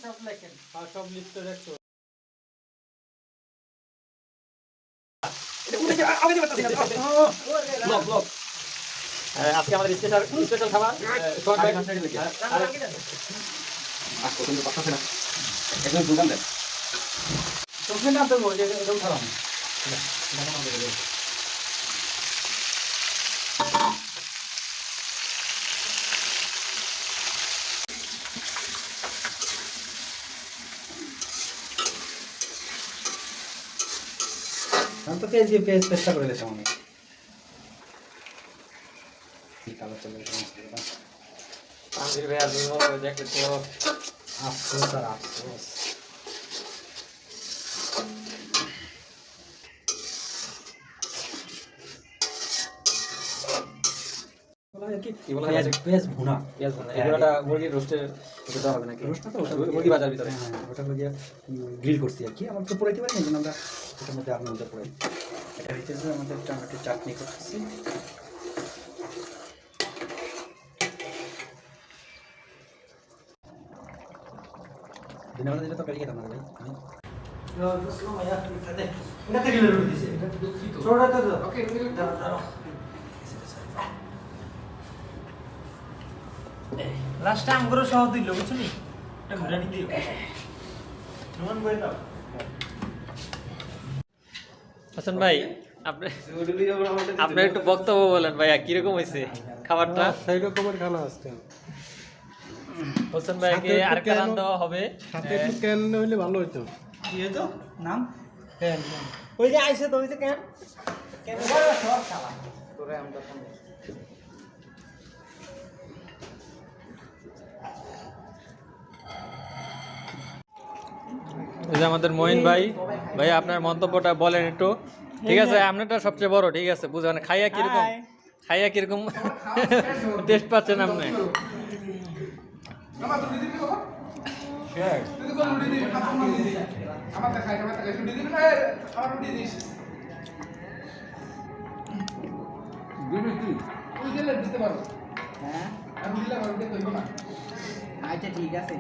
সব লেখেন আর সব লিস্ট রাখছো ব্লক ব্লক আজকে আমাদের স্পেশাল খাবার সোহাগ ভাই আজকে কিন্তু পাচ্ছেন না একদম দোকান দেন তোমরা না তো বলে এরকম খারাপ আমি তো পেজ দিয়ে পেজ চেষ্টা করে দিলাম আমি কালো চলে আমির ভাই আর দেখলে তো আফসোস আর আফসোস কি বলা পেঁয়াজ পেঁয়াজ ভুনা পেঁয়াজ ভুনা এগুলোটা মুরগির রোস্টের ভিতরে দেওয়া হবে নাকি রোস্টটা তো মুরগি ভাজার ভিতরে হ্যাঁ ওটা হলো গিয়ে গ্রিল করছি আর কি আমার তো পড়াইতে পারি না কিন্তু আমরা এটার মধ্যে আপনার মধ্যে পড়াই এটা হইতেছে আমাদের টমেটো চাটনি করতেছি দিনাবাদা যেটা তো কারি খেতাম না ভাই এটা থেকে রুটি দিছে ছোটটা তো ওকে লাস্ট টাইম করে সহ দিল বুঝলি এটা ঘুরে নিতে নন বই দাও হাসান ভাই আপনি একটু বক্তব্য বলেন ভাইয়া কিরকম হয়েছে খাবারটা সেই রকমের খানা আসছে হোসেন ভাইকে আরেকটা রান দেওয়া হবে সাথে একটু ক্যান হইলে ভালো হতো কি হতো নাম ক্যান ওই যে আইছে তো ওই যে কেন কেন সব খাওয়া তোরে আমরা ফোন এই যে আমাদের মঈন ভাই ভাই আপনার মন্তব্যটা বলেন একটু ঠিক আছে আপনারটা সবচেয়ে বড় ঠিক আছে বুঝলেন খাইয়া কিরকম টেস্ট পাচ্ছেন আপনি আচ্ছা ঠিক আছে